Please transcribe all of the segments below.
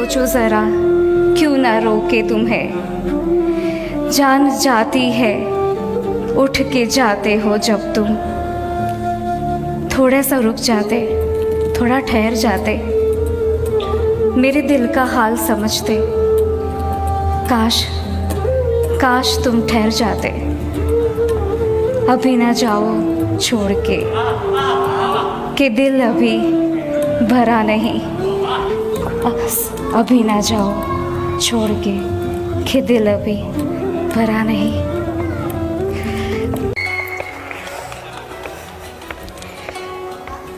सोचो ज़रा, क्यों ना रोके तुम्हें। जान जाती है उठ के जाते हो जब तुम। थोड़ा सा रुक जाते, थोड़ा ठहर जाते, मेरे दिल का हाल समझते। काश काश तुम ठहर जाते, अभी ना जाओ छोड़ के, कि दिल अभी भरा नहीं। अभी ना जाओ छोड़ के, कि दिल अभी भरा नहीं।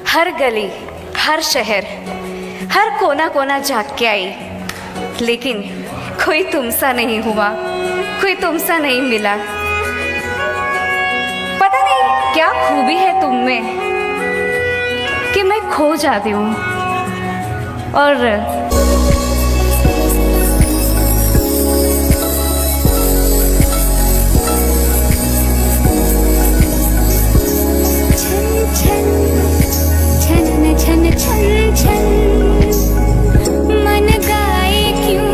हर गली, हर शहर, हर कोना कोना झाँक के आई, लेकिन कोई तुमसा नहीं हुआ, कोई तुमसा नहीं मिला। पता नहीं क्या खूबी है तुम में कि मैं खो जाती हूँ। और छन छन छन मन गाए क्यों।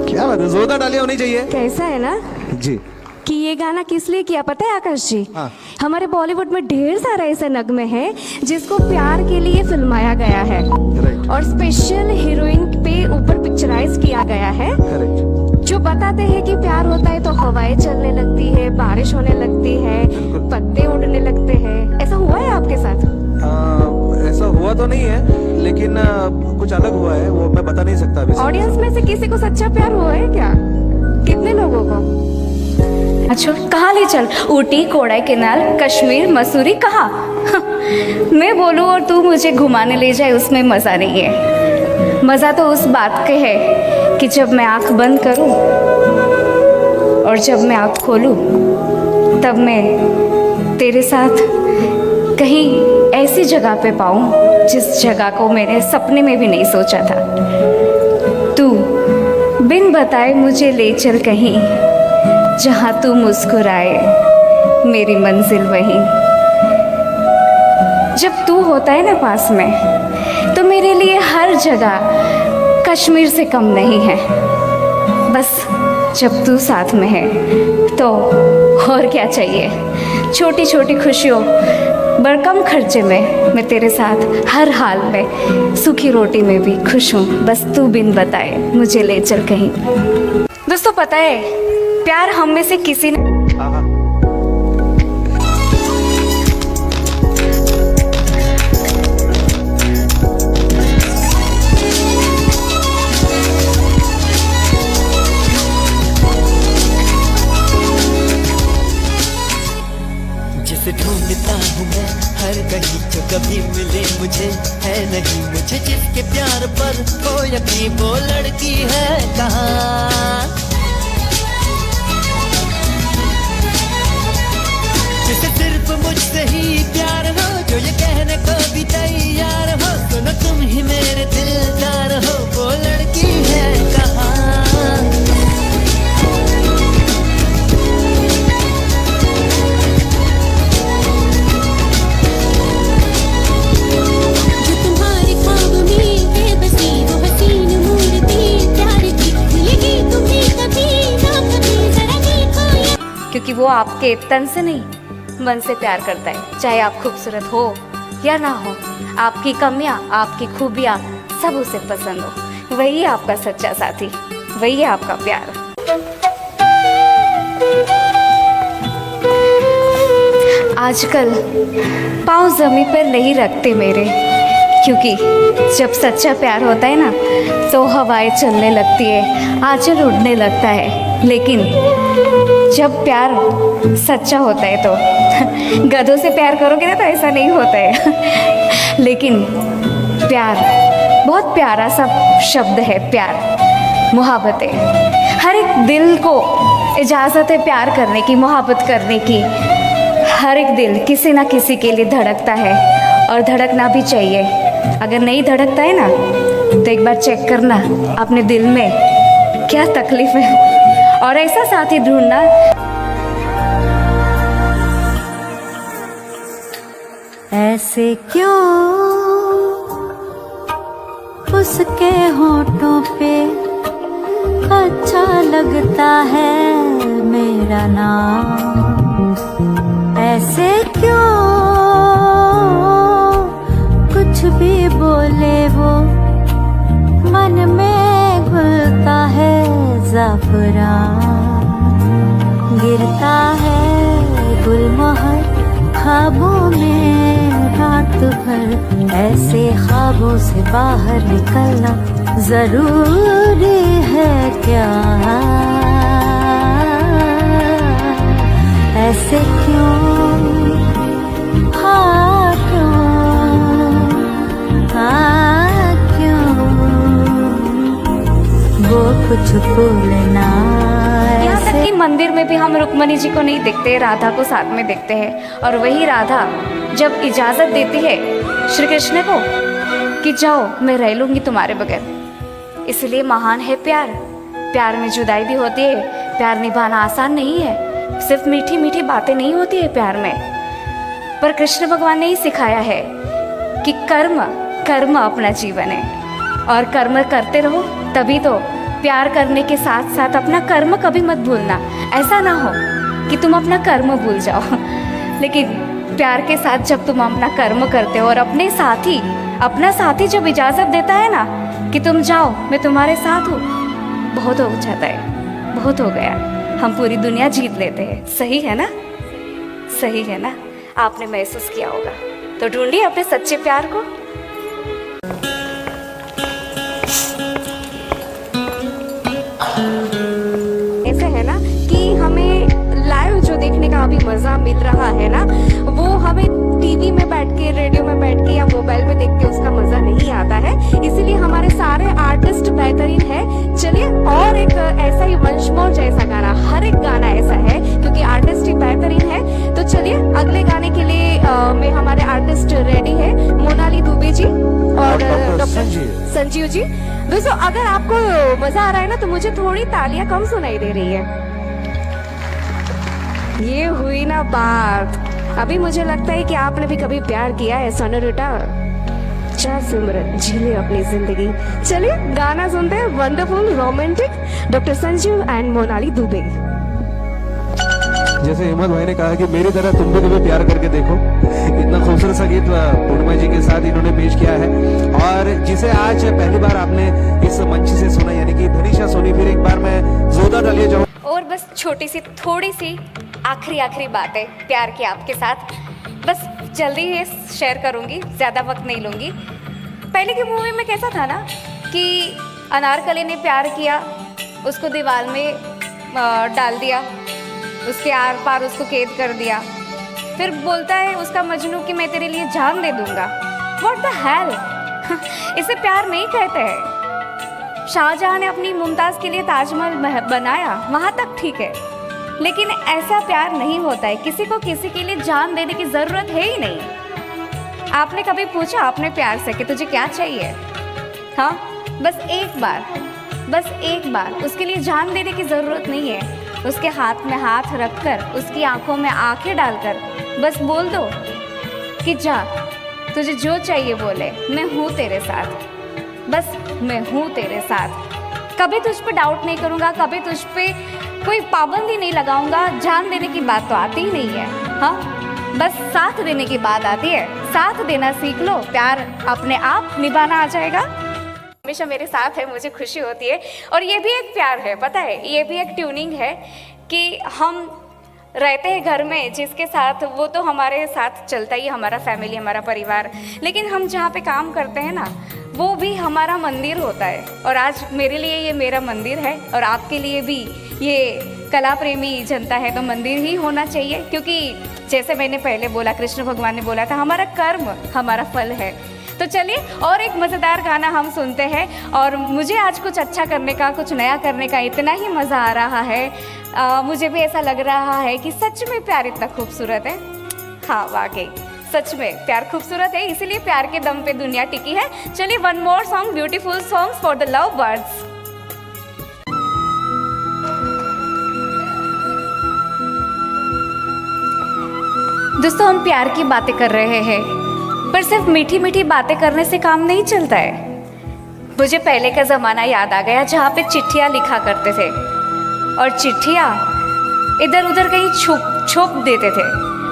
क्या बात है, जोरदार तालियां होनी चाहिए। कैसा है ना जी कि ये गाना किस लिए किया पता है आकाश जी? हाँ। हमारे बॉलीवुड में ढेर सारे ऐसे नगमे हैं जिसको प्यार के लिए फिल्माया गया है राइट और स्पेशल हीरोइन पे ऊपर पिक्चराइज किया गया है, करेक्ट। जो बताते हैं कि प्यार होता है तो हवाएं चलने लगती है, बारिश होने लगती है, पत्ते उड़ने लगते हैं। ऐसा हुआ है आपके साथ? ऐसा हुआ तो नहीं है, लेकिन कुछ अलग हुआ है, वो मैं बता नहीं सकता अभी। ऑडियंस में से किसी को सच्चा प्यार हुआ है क्या? कितने लोगों को? अच्छा कहाँ ले चल, ऊटी, कोडाईकनाल, कश्मीर, मसूरी, कहाँ? मैं बोलूँ और तू मुझे घुमाने ले जाए, उसमें मज़ा नहीं है। मज़ा तो उस बात के है कि जब मैं आँख बंद करूँ और जब मैं आँख खोलूँ तब मैं तेरे साथ कहीं ऐसी जगह पे पाऊँ जिस जगह को मैंने सपने में भी नहीं सोचा था। तू बिन बताए मुझे ले चल कहीं जहाँ तू मुस्कुराए, मेरी मंजिल वहीं। जब तू होता है ना पास में तो मेरे लिए हर जगह कश्मीर से कम नहीं है। बस जब तू साथ में है तो और क्या चाहिए। छोटी छोटी खुशियों बड़ कम खर्चे में मैं तेरे साथ हर हाल में, सूखी रोटी में भी खुश हूँ। बस तू बिन बताए मुझे ले चल कहीं। दोस्तों पता है प्यार हम में से किसी ने जिसे ढूंढता हूँ मैं हर कहीं, जो कभी मिले मुझे है नहीं। मुझे जिसके प्यार पर हो यकीन, वो लड़की है कहाँ? जिसे सिर्फ मुझसे ही प्यार हो, जो ये कहने को भी तैयार हो, सुनो तुम ही मेरे दिलदार हो, वो लड़की है कहाँ? जो तुम्हारे ख्वाब में है बसी, वो हसीन मूर्ति प्यार की मिलेगी तुम्हें कभी ना कभी, जरा देखो ये। क्योंकि वो आपके तन से नहीं मन से प्यार करता है। चाहे आप खूबसूरत हो या ना हो, आपकी कमियां, आपकी खूबियां सब उसे पसंद हो। वही है आपका सच्चा साथी, वही है आपका प्यार। आजकल पाँव ज़मीन पर नहीं रखते मेरे, क्योंकि जब सच्चा प्यार होता है ना तो हवाएं चलने लगती है, आंचल उड़ने लगता है। लेकिन जब प्यार सच्चा होता है तो गधों से प्यार करोगे ना तो ऐसा नहीं होता है। लेकिन प्यार बहुत प्यारा सा शब्द है, प्यार, मोहब्बत है। हर एक दिल को इजाज़त है प्यार करने की, मोहब्बत करने की। हर एक दिल किसी ना किसी के लिए धड़कता है और धड़कना भी चाहिए। अगर नहीं धड़कता है ना तो एक बार चेक करना अपने दिल में क्या तकलीफ है और ऐसा साथी ढूंढना ऐसे क्यों उसके होठों पे अच्छा लगता है मेरा नाम, ऐसे क्यों कुछ भी बोले वो मन में घुलता है ज़ाफ़रान, गिरता है गुलमोहर ख्वाबों में रात भर, ऐसे ख्वाबों से बाहर निकलना जरूरी है क्या, ऐसे क्यों, हाँ क्यों वो कुछ बोलना। यहाँ तक कि मंदिर में भी हम रुक्मणी जी को नहीं देखते, राधा को साथ में देखते हैं। और वही राधा जब इजाज़त देती है श्री कृष्ण को कि जाओ मैं रह लूँगी तुम्हारे बगैर, इसलिए महान है प्यार। प्यार में जुदाई भी होती है, प्यार निभाना आसान नहीं है, सिर्फ मीठी मीठी बातें नहीं होती है प्यार में। पर कृष्ण भगवान ने ही सिखाया है कि कर्म कर्म अपना जीवन है और कर्म करते रहो, तभी तो प्यार करने के साथ साथ अपना कर्म कभी मत भूलना। ऐसा ना हो कि तुम अपना कर्म भूल जाओ, लेकिन प्यार के साथ जब तुम अपना कर्म करते हो और अपना साथी जब इजाज़त देता है ना कि तुम जाओ मैं तुम्हारे साथ हूँ, बहुत हो जाता है, बहुत हो गया, हम पूरी दुनिया जीत लेते हैं। सही है ना, सही है ना, आपने महसूस किया होगा। तो ढूंढिए अपने सच्चे प्यार को। ऐसे है ना कि हमें लाइव जो देखने का अभी मजा मिल रहा है ना, वो हमें टीवी में बैठ के, रेडियो में बैठ के या मोबाइल में देख के उसका मजा नहीं आता है। इसीलिए हमारे सारे आर्टिस्ट बेहतरीन है। चलिए और एक ऐसा ही वंश मोर जैसा गाना, हर एक गाना ऐसा है क्योंकि आर्टिस्ट ही बेहतरीन है। तो चलिए अगले गाने के लिए में हमारे आर्टिस्ट रेडी है, मोनाली दुबे जी और डॉक्टर संजीव जी। दोस्तों अगर आपको मजा आ रहा है ना तो मुझे थोड़ी तालियां कम सुनाई दे रही है। ये हुई ना बात। अभी मुझे लगता है कि आपने भी कभी प्यार किया है सोनोरिटा। जा सिमरन जी ले अपनी जिंदगी। चलिए गाना सुनते हैं, wonderful romantic, doctor Sanjeev and Monali Dubey. जैसे हिम्मत भाई ने कहा कि मेरी तरह तुम भी कभी प्यार करके देखो, इतना खूबसूरत सा गीत पूर्णिमा जी के साथ इन्होंने पेश किया है और जिसे आज पहली बार आपने इस मंच से सुना, यानी कि धनीशा सोनी। फिर एक बार मैं जोरदार तालियां जाऊं। और बस छोटी सी थोड़ी सी आखिरी बातें प्यार की आपके साथ, बस जल्दी ये शेयर करूँगी, ज़्यादा वक्त नहीं लूँगी। पहले की मूवी में कैसा था ना कि अनारकली ने प्यार किया, उसको दीवार में डाल दिया, उसके आर पार उसको कैद कर दिया, फिर बोलता है उसका मजनू कि मैं तेरे लिए जान दे दूँगा। व्हाट द हेल, इसे प्यार नहीं कहते हैं। शाहजहां ने अपनी मुमताज़ के लिए ताजमहल बनाया, वहाँ तक ठीक है, लेकिन ऐसा प्यार नहीं होता है। किसी को किसी के लिए जान देने की ज़रूरत है ही नहीं। आपने कभी पूछा अपने प्यार से कि तुझे क्या चाहिए? हाँ, बस एक बार उसके लिए जान देने की ज़रूरत नहीं है। उसके हाथ में हाथ रखकर, उसकी आंखों में आंखें डालकर बस बोल दो कि जा, तुझे जो चाहिए बोले, मैं हूँ तेरे साथ, बस मैं हूँ तेरे साथ। कभी तुझ पे डाउट नहीं करूँगा, कभी तुझ पे कोई पाबंदी नहीं लगाऊंगा। जान देने की बात तो आती ही नहीं है, हाँ, बस साथ देने की बात आती है। साथ देना सीख लो, प्यार अपने आप निभाना आ जाएगा। हमेशा मेरे साथ है, मुझे खुशी होती है। और ये भी एक प्यार है, पता है, ये भी एक ट्यूनिंग है कि हम रहते हैं घर में जिसके साथ, वो तो हमारे साथ चलता ही, हमारा फैमिली, हमारा परिवार, लेकिन हम जहाँ पे काम करते हैं ना, वो भी हमारा मंदिर होता है। और आज मेरे लिए ये मेरा मंदिर है और आपके लिए भी ये कला प्रेमी जनता है तो मंदिर ही होना चाहिए, क्योंकि जैसे मैंने पहले बोला, कृष्ण भगवान ने बोला था हमारा कर्म हमारा फल है। तो चलिए और एक मज़ेदार गाना हम सुनते हैं। और मुझे आज कुछ अच्छा करने का, कुछ नया करने का इतना ही मज़ा आ रहा है। मुझे भी ऐसा लग रहा है कि सच में प्यार इतना खूबसूरत है। हाँ, वाकई सच में प्यार खूबसूरत है, इसीलिए प्यार के दम पे दुनिया टिकी है। चलिए one more song, beautiful songs for the love birds. दोस्तों हम प्यार की बातें कर रहे हैं पर सिर्फ मीठी मीठी बातें करने से काम नहीं चलता है। मुझे पहले का ज़माना याद आ गया जहाँ पे चिट्ठियाँ लिखा करते थे और चिट्ठियाँ इधर उधर कहीं छुप देते थे।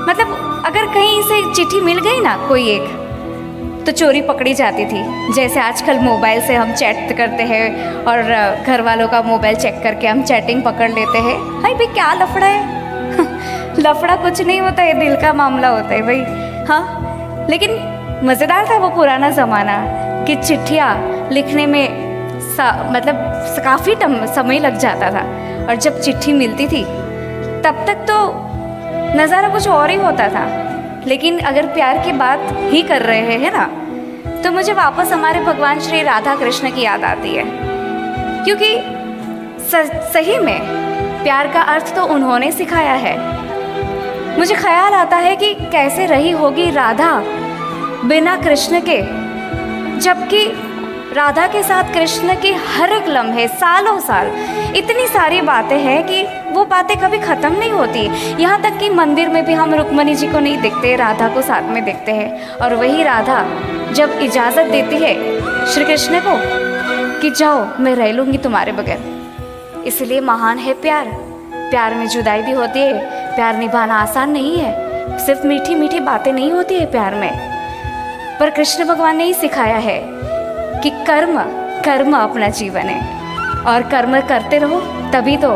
मतलब अगर कहीं से चिट्ठी मिल गई ना कोई एक, तो चोरी पकड़ी जाती थी। जैसे आजकल मोबाइल से हम चैट करते हैं और घर वालों का मोबाइल चेक करके हम चैटिंग पकड़ लेते हैं। भाई भाई क्या लफड़ा है लफड़ा कुछ नहीं होता है, दिल का मामला होता है भाई। हाँ, लेकिन मज़ेदार था वो पुराना ज़माना कि चिट्ठियाँ लिखने में मतलब काफ़ी समय लग जाता था, और जब चिट्ठी मिलती थी तब तक तो नज़ारा कुछ और ही होता था। लेकिन अगर प्यार की बात ही कर रहे हैं ना, तो मुझे वापस हमारे भगवान श्री राधा कृष्ण की याद आती है, क्योंकि सही में प्यार का अर्थ तो उन्होंने सिखाया है। मुझे ख्याल आता है कि कैसे रही होगी राधा बिना कृष्ण के, जबकि राधा के साथ कृष्ण के हर एक लम्हे सालों साल इतनी सारी बातें हैं कि वो बातें कभी ख़त्म नहीं होती। यहाँ तक कि मंदिर में भी हम रुक्मणी जी को नहीं देखते, राधा को साथ में देखते हैं। और वही राधा जब इजाज़त देती है श्री कृष्ण को कि जाओ मैं रह लूँगी तुम्हारे बगैर, इसलिए महान है प्यार। प्यार में जुदाई भी होती है, प्यार निभाना आसान नहीं है, सिर्फ मीठी मीठी बातें नहीं होती है प्यार में। पर कृष्ण भगवान ने ही सिखाया है कि कर्म अपना जीवन है, और कर्म करते रहो, तभी तो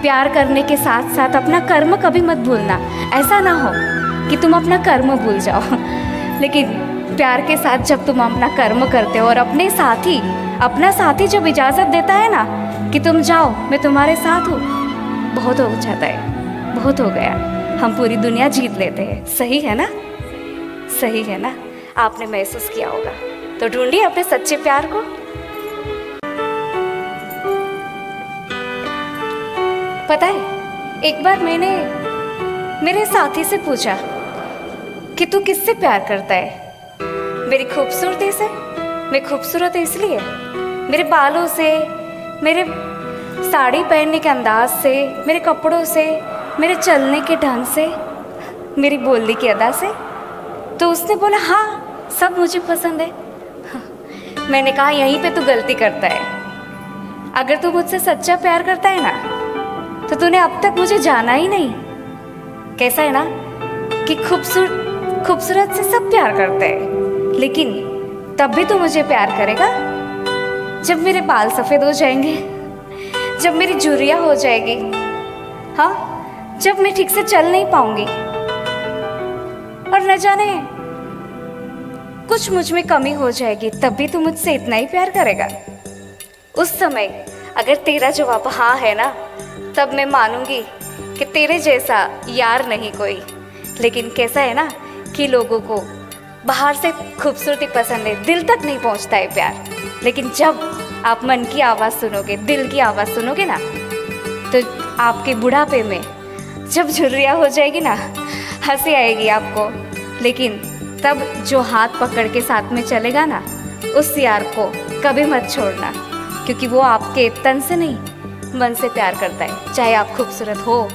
प्यार करने के साथ साथ अपना कर्म कभी मत भूलना। ऐसा ना हो कि तुम अपना कर्म भूल जाओ। लेकिन प्यार के साथ जब तुम अपना कर्म करते हो और अपना साथी जब इजाज़त देता है ना कि तुम जाओ मैं तुम्हारे साथ हूँ, बहुत हो जाता है, बहुत हो गया, हम पूरी दुनिया जीत लेते हैं। सही है ना, सही है ना? आपने महसूस किया होगा, तो ढूंढिए अपने सच्चे प्यार को। पता है, एक बार मैंने मेरे साथी से पूछा कि तू किससे प्यार करता है? मेरी खूबसूरती से? मैं खूबसूरत है इसलिए? मेरे बालों से, मेरे साड़ी पहनने के अंदाज से, मेरे कपड़ों से, मेरे चलने के ढंग से, मेरी बोलने की अदा से? तो उसने बोला हाँ, सब मुझे पसंद है। मैंने कहा यहीं पे तू गलती करता है। अगर तू मुझसे सच्चा प्यार करता है ना, तो तूने अब तक मुझे जाना ही नहीं। कैसा है ना कि खूबसूरत से सब प्यार करते हैं, लेकिन तब भी तू मुझे प्यार करेगा जब मेरे बाल सफ़ेद हो जाएंगे, जब मेरी झुर्रियाँ हो जाएगी, हाँ, जब मैं ठीक से चल नहीं पाऊंगी, और न जाने कुछ मुझ में कमी हो जाएगी, तब भी तू मुझसे इतना ही प्यार करेगा। उस समय अगर तेरा जवाब हाँ है ना, तब मैं मानूंगी कि तेरे जैसा यार नहीं कोई। लेकिन कैसा है ना कि लोगों को बाहर से खूबसूरती पसंद है, दिल तक नहीं पहुंचता है प्यार। लेकिन जब आप मन की आवाज़ सुनोगे, दिल की आवाज़ सुनोगे ना, तो आपके बुढ़ापे में जब झुर्रियाँ हो जाएगी ना, हंसी आएगी आपको। लेकिन तब जो हाथ पकड़ के साथ में चलेगा ना, उस यार को कभी मत छोड़ना, क्योंकि वो आपके तन से नहीं मन से प्यार करता है। चाहे आप खूबसूरत हो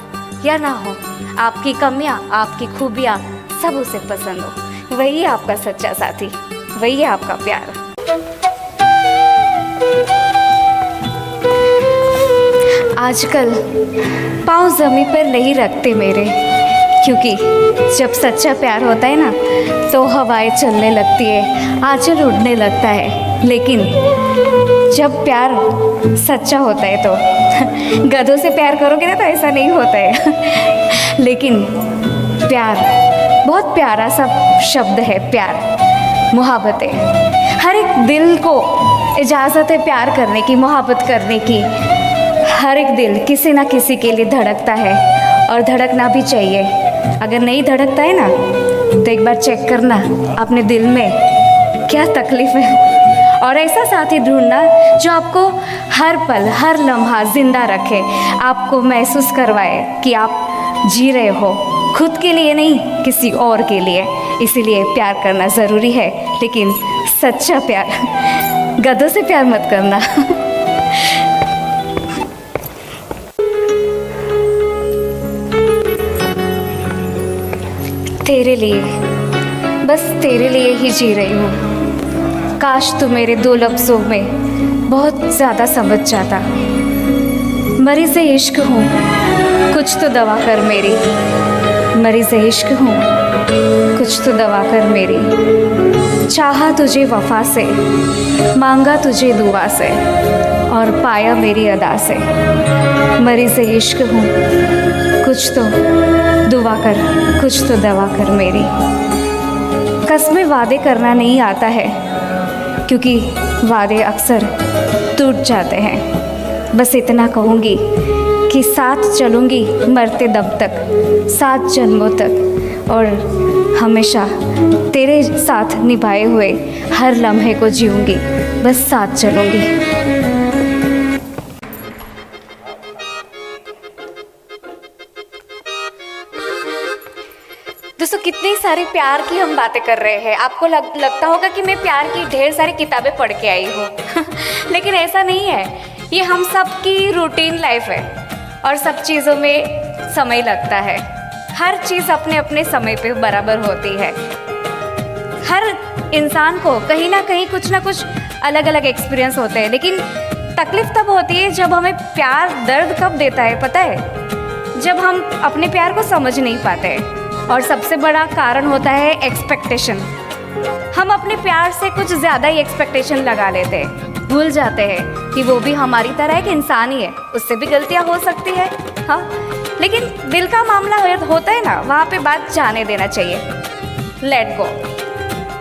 या ना हो, आपकी कमियां, आपकी खूबियां सब उसे पसंद हो। वही आपका सच्चा साथी, वही है आपका प्यार। आजकल पाँव ज़मीन पर नहीं रखते मेरे, क्योंकि जब सच्चा प्यार होता है ना, तो हवाएं चलने लगती है, आंचल उड़ने लगता है। लेकिन जब प्यार सच्चा होता है तो गधों से प्यार करोगे ना, तो ऐसा नहीं होता है। लेकिन प्यार बहुत प्यारा सा शब्द है, प्यार, मोहब्बत है। हर एक दिल को इजाज़त है प्यार करने की, मोहब्बत करने की। हर एक दिल किसी ना किसी के लिए धड़कता है, और धड़कना भी चाहिए। अगर नहीं धड़कता है ना, तो एक बार चेक करना अपने दिल में क्या तकलीफ़ है, और ऐसा साथी ढूंढना जो आपको हर पल, हर लम्हा ज़िंदा रखे, आपको महसूस करवाए कि आप जी रहे हो, खुद के लिए नहीं, किसी और के लिए। इसीलिए प्यार करना ज़रूरी है, लेकिन सच्चा प्यार। गधों से प्यार मत करना। तेरे लिए बस तेरे लिए ही जी रही हूँ। काश तू मेरे 2 लफ्ज़ों में बहुत ज़्यादा समझ जाता। मरीज़ इश्क हूँ, कुछ तो दवा कर मेरी। मरीज़ इश्क हूँ, कुछ तो दवा कर मेरी। चाहा तुझे वफ़ा से, मांगा तुझे दुआ से, और पाया मेरी अदा से। मरीज़ इश्क हूँ, कुछ तो दुआ कर, कुछ तो दवा कर मेरी। कसमें वादे करना नहीं आता है, क्योंकि वादे अक्सर टूट जाते हैं। बस इतना कहूँगी कि साथ चलूँगी मरते दम तक, 7 जन्मों तक, और हमेशा तेरे साथ निभाए हुए हर लम्हे को जीऊँगी। बस साथ चलूँगी। दोस्तों, कितनी सारी प्यार की हम बातें कर रहे हैं। आपको लगता होगा कि मैं प्यार की ढेर सारी किताबें पढ़ के आई हूँ लेकिन ऐसा नहीं है। ये हम सब की रूटीन लाइफ है और सब चीज़ों में समय लगता है। हर चीज़ अपने अपने समय पे बराबर होती है। हर इंसान को कहीं ना कहीं कुछ ना कुछ अलग अलग एक्सपीरियंस होते हैं, लेकिन तकलीफ़ तब होती है जब हमें प्यार दर्द कब देता है पता है? जब हम अपने प्यार को समझ नहीं पाते। और सबसे बड़ा कारण होता है एक्सपेक्टेशन। हम अपने प्यार से कुछ ज़्यादा ही एक्सपेक्टेशन लगा लेते हैं, भूल जाते हैं कि वो भी हमारी तरह एक इंसान ही है, उससे भी गलतियाँ हो सकती है। हाँ, लेकिन दिल का मामला होता है ना, वहाँ पे बात जाने देना चाहिए, लेट गो।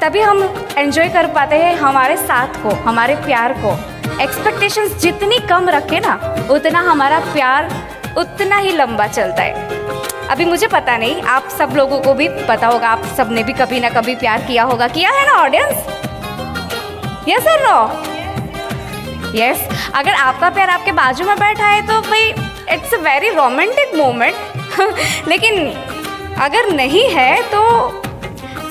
तभी हम एंजॉय कर पाते हैं हमारे साथ को, हमारे प्यार को। एक्सपेक्टेशंस जितनी कम रखें ना, उतना हमारा प्यार उतना ही लंबा चलता है। अभी मुझे पता नहीं, आप सब लोगों को भी पता होगा, आप सब ने भी कभी ना कभी प्यार किया होगा। किया है ना ऑडियंस? यस और नो? यस। अगर आपका प्यार आपके बाजू में बैठा है तो भाई it's a very romantic moment लेकिन अगर नहीं है तो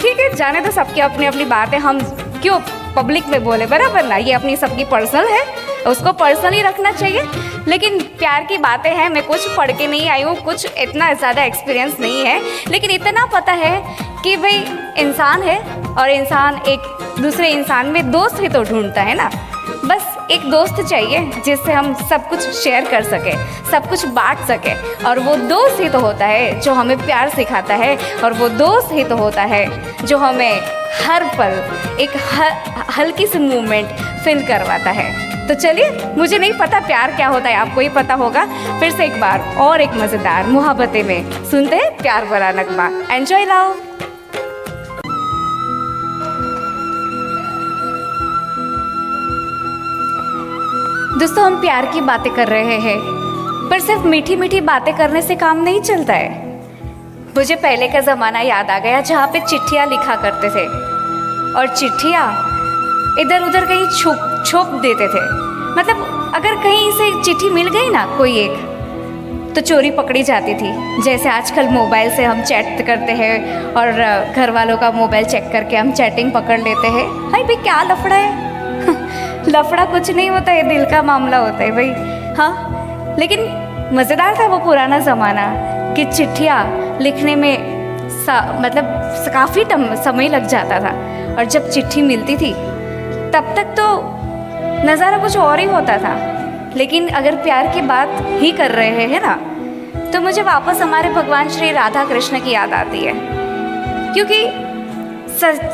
ठीक है, जाने तो सबकी अपनी अपनी बात है। हम क्यों पब्लिक में बोले, बराबर ना? ये अपनी सबकी पर्सनल है, उसको पर्सनली रखना चाहिए। लेकिन प्यार की बातें हैं, मैं कुछ पढ़ के नहीं आई हूँ, कुछ इतना ज़्यादा एक्सपीरियंस नहीं है, लेकिन इतना पता है कि भाई इंसान है और इंसान एक दूसरे इंसान में दोस्त ही तो ढूंढता है ना। बस एक दोस्त चाहिए जिससे हम सब कुछ शेयर कर सके, सब कुछ बांट सके, और वो दोस्त ही तो होता है जो हमें प्यार सिखाता है, और वो दोस्त ही तो होता है जो हमें हर पल एक हल्की सी मूवमेंट फील करवाता है। तो चलिए, मुझे नहीं पता प्यार क्या होता है, आपको ही पता होगा। फिर से एक बार और एक मज़ेदार मुहब्बतें में सुनते हैं प्यार भरा नगमा। एंजॉय लाओ। दोस्तों, हम प्यार की बातें कर रहे हैं, पर सिर्फ मीठी मीठी बातें करने से काम नहीं चलता है। मुझे पहले का ज़माना याद आ गया जहाँ पे चिट्ठियाँ लिखा करते थे, और चिट्ठियाँ इधर उधर कहीं छुप देते थे। मतलब अगर कहीं से चिट्ठी मिल गई ना कोई एक, तो चोरी पकड़ी जाती थी। जैसे आजकल मोबाइल से हम चैट करते हैं और घर वालों का मोबाइल चेक करके हम चैटिंग पकड़ लेते हैं। हाय भाई, क्या लफड़ा है लफड़ा कुछ नहीं होता है, दिल का मामला होता है भाई। हाँ, लेकिन मज़ेदार था वो पुराना ज़माना कि चिट्ठियाँ लिखने में मतलब काफ़ी समय लग जाता था, और जब चिट्ठी मिलती थी तब तक तो नज़ारा कुछ और ही होता था। लेकिन अगर प्यार की बात ही कर रहे हैं ना, तो मुझे वापस हमारे भगवान श्री राधा कृष्ण की याद आती है, क्योंकि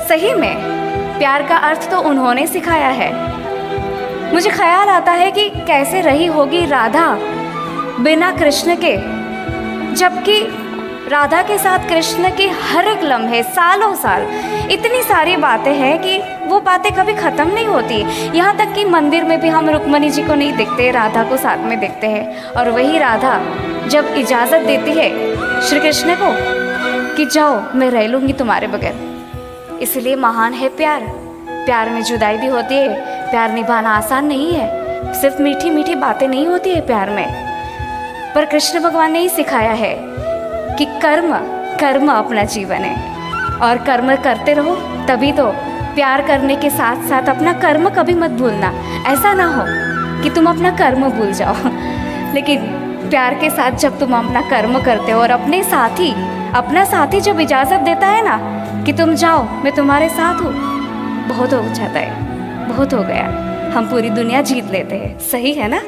सही में प्यार का अर्थ तो उन्होंने सिखाया है। मुझे ख्याल आता है कि कैसे रही होगी राधा बिना कृष्ण के, जबकि राधा के साथ कृष्ण के हर एक लम्हे, सालों साल इतनी सारी बातें हैं कि वो बातें कभी ख़त्म नहीं होती। यहाँ तक कि मंदिर में भी हम रुक्मणी जी को नहीं देखते, राधा को साथ में देखते हैं। और वही राधा जब इजाज़त देती है श्री कृष्ण को कि जाओ, मैं रह लूँगी तुम्हारे बगैर। इसलिए महान है प्यार। प्यार में जुदाई भी होती है, प्यार निभाना आसान नहीं है, सिर्फ मीठी मीठी बातें नहीं होती है प्यार में। पर कृष्ण भगवान ने ही सिखाया है कि कर्म अपना जीवन है, और कर्म करते रहो, तभी तो प्यार करने के साथ साथ अपना कर्म कभी मत भूलना। ऐसा ना हो कि तुम अपना कर्म भूल जाओ लेकिन प्यार के साथ जब तुम अपना कर्म करते हो और अपने साथ ही अपना साथी जब इजाज़त देता है ना कि तुम जाओ मैं तुम्हारे साथ हूँ, बहुत हो जाता है, बहुत हो गया। हम पूरी दुनिया जीत लेते हैं। सही है ना?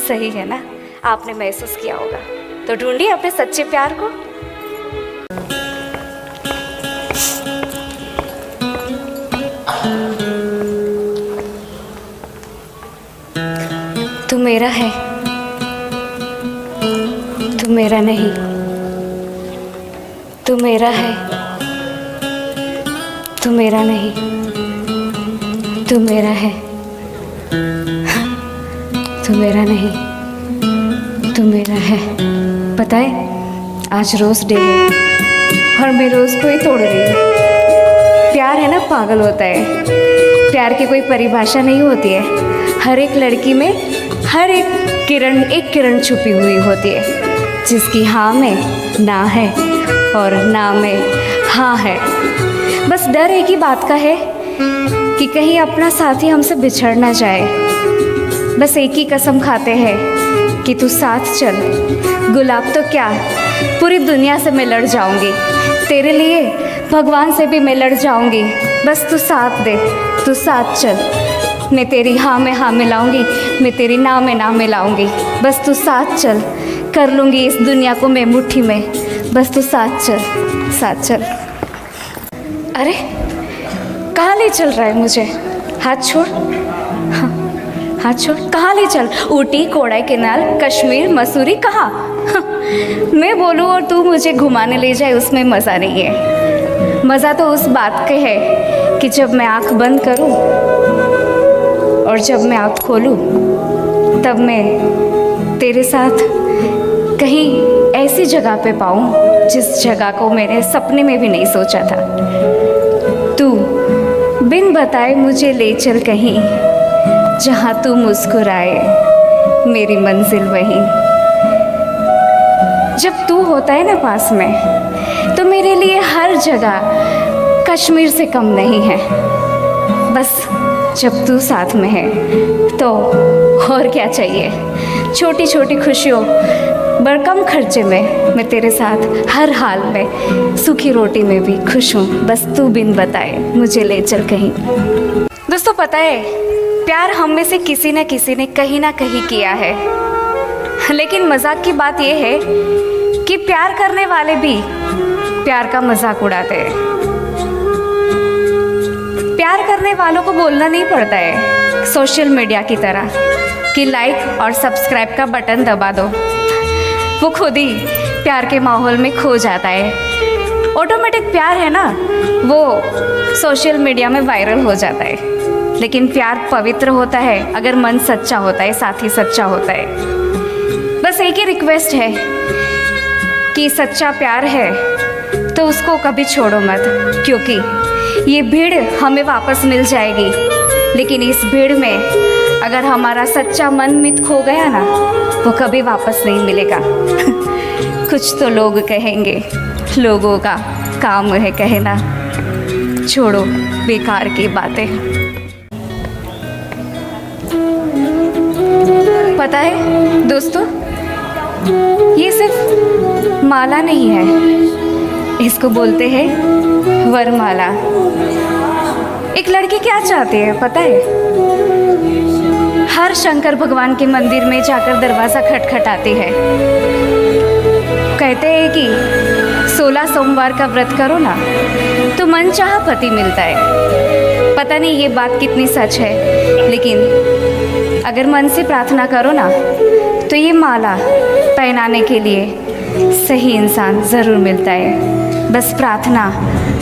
सही है ना? आपने महसूस किया होगा। तो ढूंढिए अपने सच्चे प्यार को। तू मेरा है, तू मेरा नहीं। तू मेरा है, तू मेरा नहीं। तू मेरा है, तू मेरा नहीं। तू मेरा है। पता है आज रोज़ डे है और मैं रोज़ को ही तोड़ रही हूँ। प्यार है ना, पागल होता है। प्यार की कोई परिभाषा नहीं होती है। हर एक लड़की में हर एक किरण छुपी हुई होती है, जिसकी हाँ में ना है और ना में हाँ है। बस डर एक ही बात का है कि कहीं अपना साथी हमसे बिछड़ ना जाए। बस एक ही कसम खाते हैं कि तू साथ चल। गुलाब तो क्या, पूरी दुनिया से मैं लड़ जाऊंगी तेरे लिए, भगवान से भी मैं लड़ जाऊंगी। बस तू साथ दे, तू साथ चल। मैं तेरी हाँ में हाँ मिलाऊंगी, मैं तेरी ना में ना मिलाऊंगी। बस तू साथ चल, कर लूँगी इस दुनिया को मैं मुट्ठी में। बस तू साथ चल, साथ चल। अरे कहाँ ले चल रहा है मुझे? हाथ छोड़, हाँ, हाथ छोड़। कहाँ ले चल? ऊटी, कोडाईकनाल, कश्मीर, मसूरी, कहाँ? हाँ, मैं बोलूँ और तू मुझे घुमाने ले जाए, उसमें मज़ा नहीं है। मज़ा तो उस बात के है कि जब मैं आँख बंद करूँ और जब मैं आँख खोलूँ तब मैं तेरे साथ कहीं ऐसी जगह पे पाऊँ जिस जगह को मैंने सपने में भी नहीं सोचा था। तू बिन बताए मुझे ले चल कहीं, जहाँ तू मुस्कुराए मेरी मंजिल वहीं। जब तू होता है ना पास में, तो मेरे लिए हर जगह कश्मीर से कम नहीं है। बस जब तू साथ में है तो और क्या चाहिए। छोटी छोटी खुशियों बड़ कम खर्चे में मैं तेरे साथ हर हाल में, सूखी रोटी में भी खुश हूँ। बस तू बिन बताए मुझे ले चल कहीं। दोस्तों पता है, प्यार हम में से किसी न किसी ने कहीं ना कहीं किया है, लेकिन मजाक की बात यह है कि प्यार करने वाले भी प्यार का मजाक उड़ाते हैं। प्यार करने वालों को बोलना नहीं पड़ता है सोशल मीडिया की तरह कि लाइक और सब्सक्राइब का बटन दबा दो। वो खुद ही प्यार के माहौल में खो जाता है। ऑटोमेटिक प्यार है ना, वो सोशल मीडिया में वायरल हो जाता है। लेकिन प्यार पवित्र होता है अगर मन सच्चा होता है, साथी सच्चा होता है। बस एक ही रिक्वेस्ट है कि सच्चा प्यार है तो उसको कभी छोड़ो मत, क्योंकि ये भीड़ हमें वापस मिल जाएगी, लेकिन इस भीड़ में अगर हमारा सच्चा मन मित खो गया ना, वो कभी वापस नहीं मिलेगा। कुछ तो लोग कहेंगे, लोगों का काम है कहना, छोड़ो बेकार की बातें। पता है दोस्तों, ये सिर्फ माला नहीं है, इसको बोलते हैं वरमाला। एक लड़की क्या चाहती है पता है? हर शंकर भगवान के मंदिर में जाकर दरवाज़ा खटखटाती है। कहते हैं कि 16 सोमवार का व्रत करो ना तो मनचाहा पति मिलता है। पता नहीं ये बात कितनी सच है, लेकिन अगर मन से प्रार्थना करो ना तो ये माला पहनाने के लिए सही इंसान ज़रूर मिलता है। बस प्रार्थना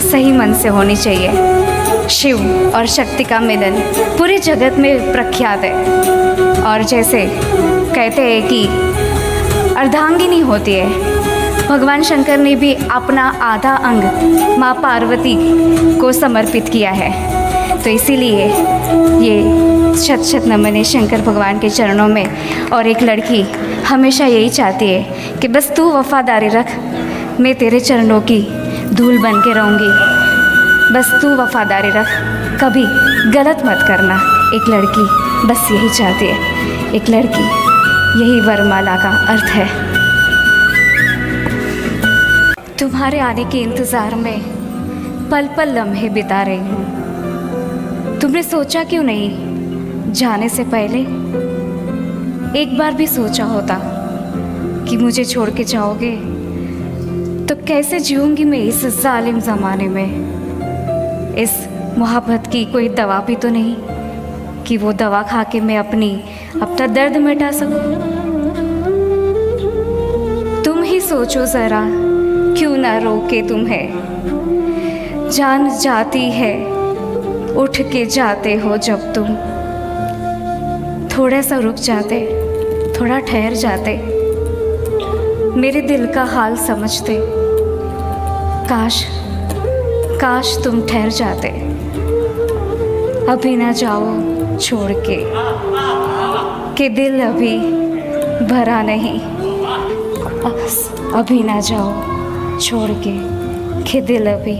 सही मन से होनी चाहिए। शिव और शक्ति का मिलन पूरे जगत में प्रख्यात है। और जैसे कहते हैं कि अर्धांगिनी होती है, भगवान शंकर ने भी अपना आधा अंग माँ पार्वती को समर्पित किया है। तो इसीलिए ये शत शत नमन है शंकर भगवान के चरणों में। और एक लड़की हमेशा यही चाहती है कि बस तू वफादारी रख, मैं तेरे चरणों की धूल बन के रहूँगी। बस तू वफादारी रख, कभी गलत मत करना। एक लड़की बस यही चाहती है, एक लड़की, यही वरमाला का अर्थ है। तुम्हारे आने के इंतज़ार में पल पल लम्हे बिता रही हूँ। तुमने सोचा क्यों नहीं जाने से पहले एक बार भी सोचा होता कि मुझे छोड़ के जाओगे तो कैसे जीऊंगी मैं इस जालिम ज़माने में। इस मोहब्बत की कोई दवा भी तो नहीं कि वो दवा खा के मैं अपना दर्द मिटा सकूं। तुम ही सोचो ज़रा, क्यों ना रोके तुम्हें। जान जाती है उठ के जाते हो जब तुम। थोड़ा सा रुक जाते, थोड़ा ठहर जाते, मेरे दिल का हाल समझते। काश तुम ठहर जाते। अभी ना जाओ छोड़ के कि दिल अभी भरा नहीं। अभी ना जाओ छोड़ के कि दिल अभी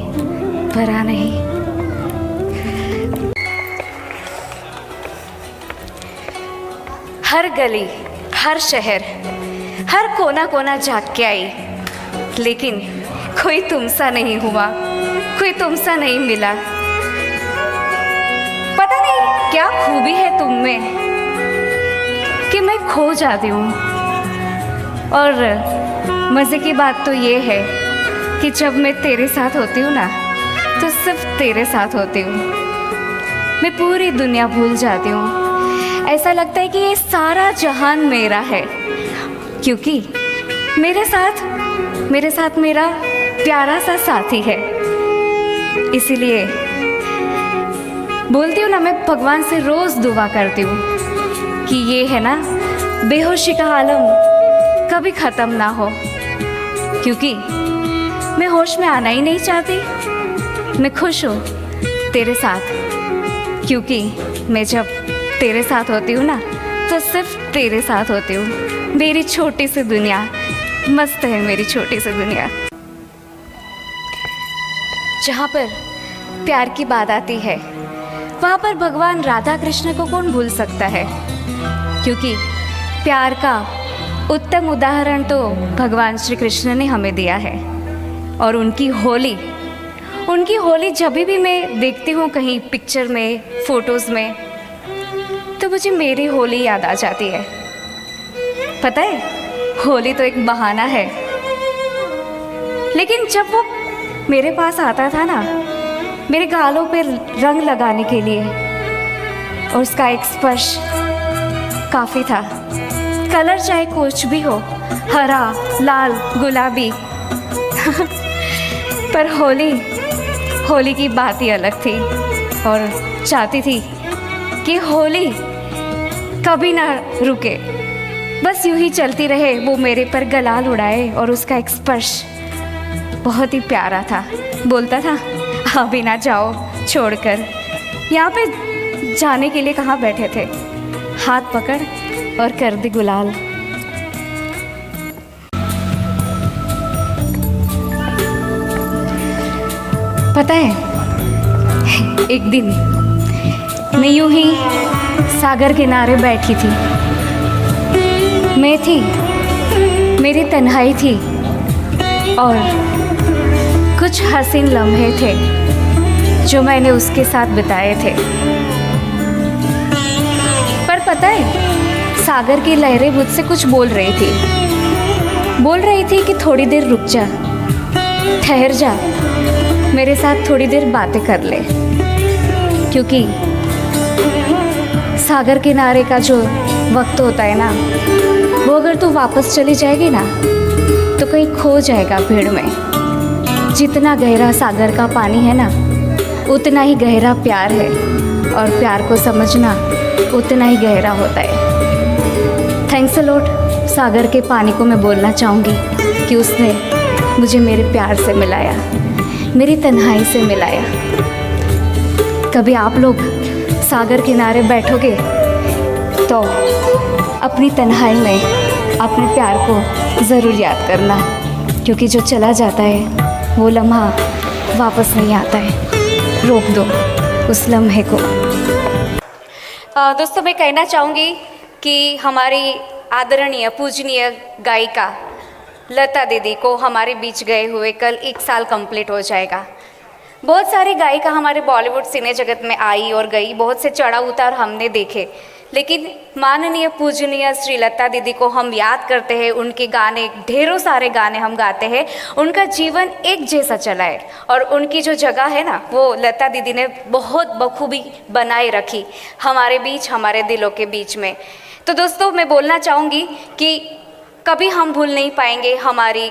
भरा नहीं। हर गली, हर शहर, हर कोना कोना झाँक के आई, लेकिन कोई तुमसा नहीं हुआ, कोई तुमसा नहीं मिला। पता नहीं क्या खूबी है तुम में कि मैं खो जाती हूँ। और मज़े की बात तो ये है कि जब मैं तेरे साथ होती हूँ ना, तो सिर्फ तेरे साथ होती हूँ। मैं पूरी दुनिया भूल जाती हूँ। ऐसा लगता है कि ये सारा जहान मेरा है, क्योंकि मेरे साथ मेरा प्यारा सा साथी है। इसीलिए बोलती हूँ ना, मैं भगवान से रोज़ दुआ करती हूँ कि ये है ना बेहोशी का आलम कभी ख़त्म ना हो, क्योंकि मैं होश में आना ही नहीं चाहती। मैं खुश हूँ तेरे साथ, क्योंकि मैं जब तेरे साथ होती हूँ ना, तो सिर्फ तेरे साथ होती हूँ। मेरी छोटी सी दुनिया मस्त है, मेरी छोटी सी दुनिया। जहाँ पर प्यार की बात आती है, वहाँ पर भगवान राधा कृष्ण को कौन भूल सकता है, क्योंकि प्यार का उत्तम उदाहरण तो भगवान श्री कृष्ण ने हमें दिया है। और उनकी होली जब भी मैं देखती हूँ कहीं पिक्चर में, फ़ोटोज़ में, तो मुझे मेरी होली याद आ जाती है। पता है, होली तो एक बहाना है, लेकिन जब वो मेरे पास आता था ना, मेरे गालों पे रंग लगाने के लिए, और उसका एक स्पर्श काफ़ी था। कलर चाहे कुछ भी हो, हरा, लाल, गुलाबी पर होली की बात ही अलग थी। और चाहती थी कि होली कभी ना रुके, बस यूं ही चलती रहे। वो मेरे पर गुलाल उड़ाए और उसका एक स्पर्श बहुत ही प्यारा था। बोलता था अभी ना जाओ छोड़कर। यहाँ पे जाने के लिए कहाँ बैठे थे, हाथ पकड़ और कर दी गुलाल। पता है, एक दिन मैं यूं ही सागर किनारे बैठी थी। मैं थी, मेरी तन्हाई थी, और कुछ हसीन लम्हे थे जो मैंने उसके साथ बिताए थे। पर पता है, सागर की लहरें मुझसे कुछ बोल रही थी कि थोड़ी देर रुक जा, ठहर जा, मेरे साथ थोड़ी देर बातें कर ले, क्योंकि सागर किनारे का जो वक्त होता है ना, वो अगर तू वापस चली जाएगी ना, तो कहीं खो जाएगा भीड़ में। जितना गहरा सागर का पानी है ना, उतना ही गहरा प्यार है, और प्यार को समझना उतना ही गहरा होता है। थैंक्स अ लॉट सागर के पानी को मैं बोलना चाहूँगी कि उसने मुझे मेरे प्यार से मिलाया, मेरी तन्हाई से मिलाया। कभी आप लोग सागर किनारे बैठोगे तो अपनी तन्हाई में अपने प्यार को ज़रूर याद करना, क्योंकि जो चला जाता है वो लम्हा वापस नहीं आता है। रोक दो उस लम्हे को। दोस्तों, मैं कहना चाहूँगी कि हमारी आदरणीय पूजनीय गायिका लता दीदी को हमारे बीच गए हुए कल 1 साल कंप्लीट हो जाएगा। बहुत सारी गायिका हमारे बॉलीवुड सिने जगत में आई और गई, बहुत से चढ़ाव उतार हमने देखे, लेकिन माननीय पूजनीय श्री लता दीदी को हम याद करते हैं। उनके गाने, ढेरों सारे गाने हम गाते हैं। उनका जीवन एक जैसा चला है और उनकी जो जगह है ना, वो लता दीदी ने बहुत बखूबी बनाए रखी हमारे बीच, हमारे दिलों के बीच में। तो दोस्तों, मैं बोलना चाहूँगी कि कभी हम भूल नहीं पाएंगे हमारी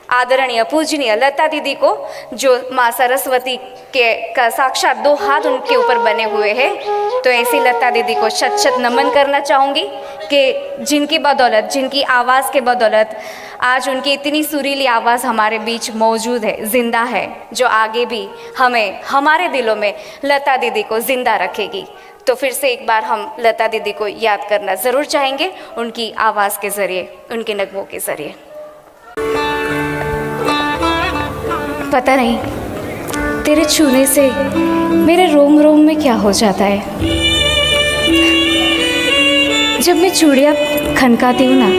आदरणीय पूजनीय लता दीदी को, जो माँ सरस्वती के का साक्षात 2 हाथ उनके ऊपर बने हुए हैं। तो ऐसी लता दीदी को शत शत नमन करना चाहूँगी कि जिनकी बदौलत, जिनकी आवाज़ के बदौलत आज उनकी इतनी सुरीली आवाज़ हमारे बीच मौजूद है, ज़िंदा है, जो आगे भी हमें, हमारे दिलों में लता दीदी को ज़िंदा रखेगी। तो फिर से एक बार हम लता दीदी को याद करना ज़रूर चाहेंगे, उनकी आवाज़ के ज़रिए, उनके नगमों के ज़रिए। पता नहीं तेरे छूने से मेरे रोम रोम में क्या हो जाता है। जब मैं चूड़ियाँ खनकाती हूँ ना,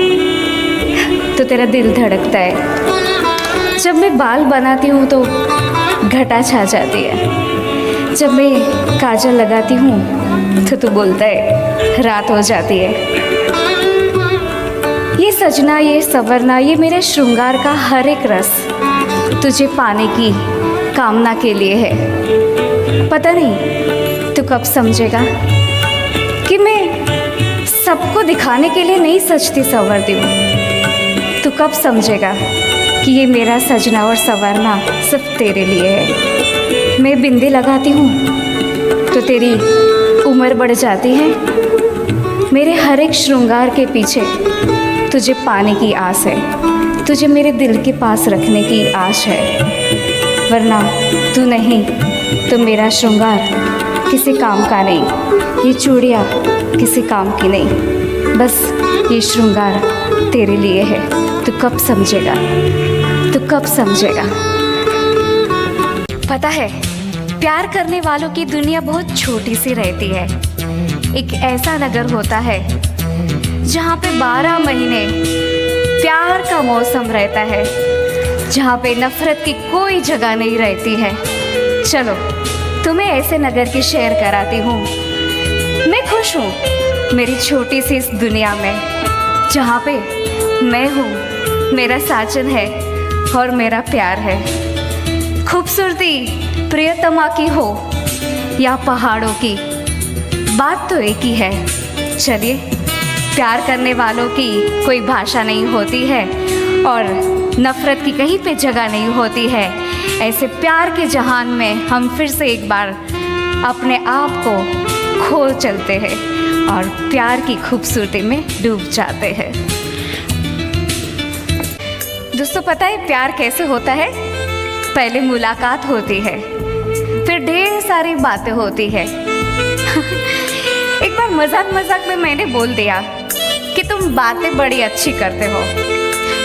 तो तेरा दिल धड़कता है। जब मैं बाल बनाती हूँ तो घटा छा जाती है। जब मैं काजल लगाती हूँ तो तू बोलता है रात हो जाती है। ये सजना, ये संवरना, ये मेरे श्रृंगार का हर एक रस तुझे पाने की कामना के लिए है। पता नहीं तू कब समझेगा कि मैं सबको दिखाने के लिए नहीं सजती संवरती हूँ। तू कब समझेगा कि ये मेरा सजना और संवरना सिर्फ तेरे लिए है। मैं बिंदी लगाती हूँ तो तेरी उम्र बढ़ जाती है। मेरे हर एक श्रृंगार के पीछे तुझे पाने की आस है, तुझे मेरे दिल के पास रखने की आश है। वरना तू नहीं तो मेरा श्रृंगार किसी काम का नहीं, ये चूड़ियाँ किसी काम की नहीं, बस ये श्रृंगार तेरे लिए है। तू कब समझेगा, तू कब समझेगा। पता है, प्यार करने वालों की दुनिया बहुत छोटी सी रहती है। एक ऐसा नगर होता है जहाँ पे 12 महीने प्यार का मौसम रहता है, जहाँ पे नफ़रत की कोई जगह नहीं रहती है। चलो तुम्हें ऐसे नगर की शेयर कराती हूँ। मैं खुश हूँ मेरी छोटी सी इस दुनिया में, जहाँ पे मैं हूँ, मेरा साजन है और मेरा प्यार है। खूबसूरती प्रियतमा की हो या पहाड़ों की, बात तो एक ही है। चलिए, प्यार करने वालों की कोई भाषा नहीं होती है और नफ़रत की कहीं पे जगह नहीं होती है। ऐसे प्यार के जहान में हम फिर से एक बार अपने आप को खो चलते हैं और प्यार की खूबसूरती में डूब जाते हैं। दोस्तों, पता है प्यार कैसे होता है? पहले मुलाकात होती है, फिर ढेर सारी बातें होती है। एक बार मजाक मजाक में मैंने बोल दिया कि तुम बातें बड़ी अच्छी करते हो,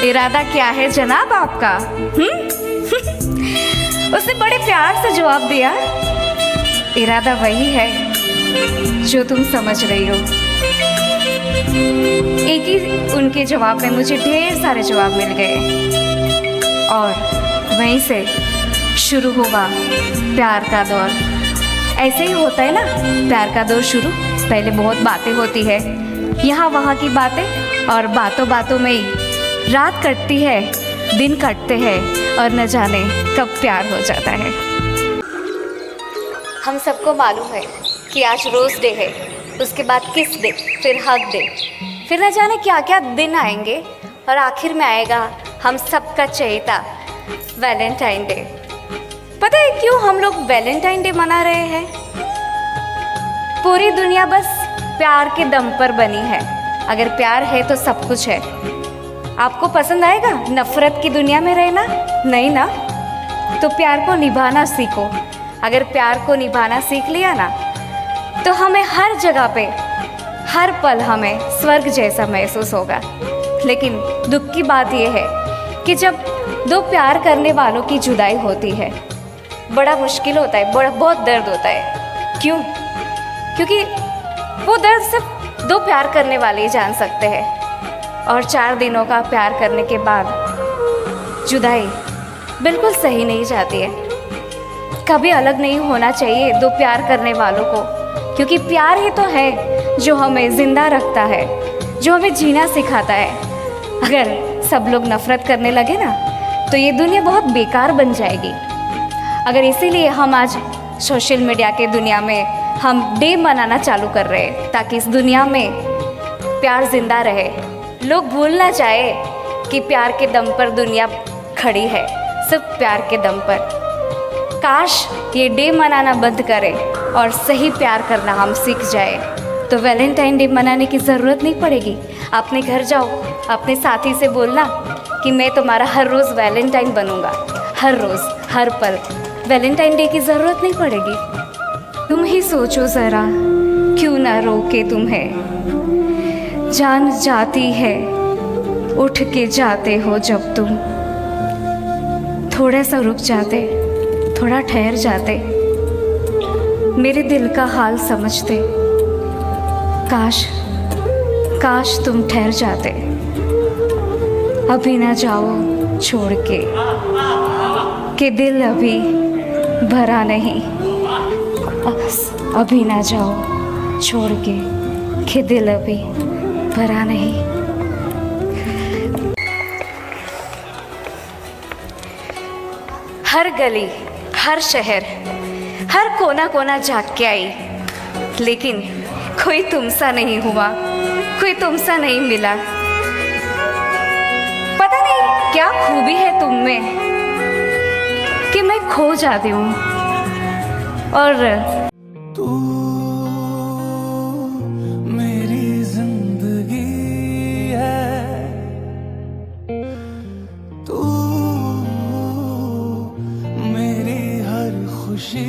इरादा क्या है जनाब आपका? उसने बड़े प्यार से जवाब दिया, इरादा वही है जो तुम समझ रही हो। एक ही उनके जवाब में मुझे ढेर सारे जवाब मिल गए और वहीं से शुरू हुआ प्यार का दौर। ऐसे ही होता है ना प्यार का दौर शुरू। पहले बहुत बातें होती है, यहाँ वहाँ की बातें, और बातों बातों में ही रात कटती है, दिन कटते हैं और न जाने कब प्यार हो जाता है। हम सबको मालूम है कि आज रोज़ डे है, उसके बाद किस डे, फिर हक डे, फिर न जाने क्या क्या दिन आएंगे और आखिर में आएगा हम सबका चहेता वैलेंटाइन डे। पता है क्यों हम लोग वैलेंटाइन डे मना रहे हैं? पूरी दुनिया बस प्यार के दम पर बनी है। अगर प्यार है तो सब कुछ है। आपको पसंद आएगा नफ़रत की दुनिया में रहना? नहीं ना, तो प्यार को निभाना सीखो। अगर प्यार को निभाना सीख लिया ना, तो हमें हर जगह पे, हर पल हमें स्वर्ग जैसा महसूस होगा। लेकिन दुख की बात यह है कि जब दो प्यार करने वालों की जुदाई होती है, बड़ा मुश्किल होता है, बहुत दर्द होता है। क्यों? क्योंकि वो दर्द सिर्फ दो प्यार करने वाले ही जान सकते हैं। और 4 दिनों का प्यार करने के बाद जुदाई बिल्कुल सही नहीं जाती है। कभी अलग नहीं होना चाहिए दो प्यार करने वालों को, क्योंकि प्यार ही तो है जो हमें ज़िंदा रखता है, जो हमें जीना सिखाता है। अगर सब लोग नफ़रत करने लगे ना तो ये दुनिया बहुत बेकार बन जाएगी। अगर इसीलिए हम आज सोशल मीडिया के दुनिया में हम डे मनाना चालू कर रहे हैं, ताकि इस दुनिया में प्यार ज़िंदा रहे। लोग भूल ना चाहे कि प्यार के दम पर दुनिया खड़ी है, सिर्फ प्यार के दम पर। काश ये डे मनाना बंद करें और सही प्यार करना हम सीख जाए, तो वैलेंटाइन डे मनाने की ज़रूरत नहीं पड़ेगी। अपने घर जाओ, अपने साथी से बोलना कि मैं तुम्हारा हर रोज़ वैलेंटाइन बनूंगा, हर रोज़ हर पल। वैलेंटाइन डे की ज़रूरत नहीं पड़ेगी। तुम ही सोचो ज़रा, क्यों ना रोके तुम्हें, जान जाती है उठ के जाते हो जब तुम। थोड़ा सा रुक जाते, थोड़ा ठहर जाते, मेरे दिल का हाल समझते। काश काश तुम ठहर जाते, अभी ना जाओ छोड़ के, कि दिल अभी भरा नहीं। अभी ना जाओ छोड़ के, कि दिल अभी भरा नहीं। हर गली, हर शहर, हर कोना कोना झाँक के आई, लेकिन कोई तुमसा नहीं हुआ, कोई तुमसा नहीं मिला। पता नहीं क्या खूबी है तुम में कि मैं खो जाती हूँ। और तू मेरी जिंदगी है, तू मेरी हर खुशी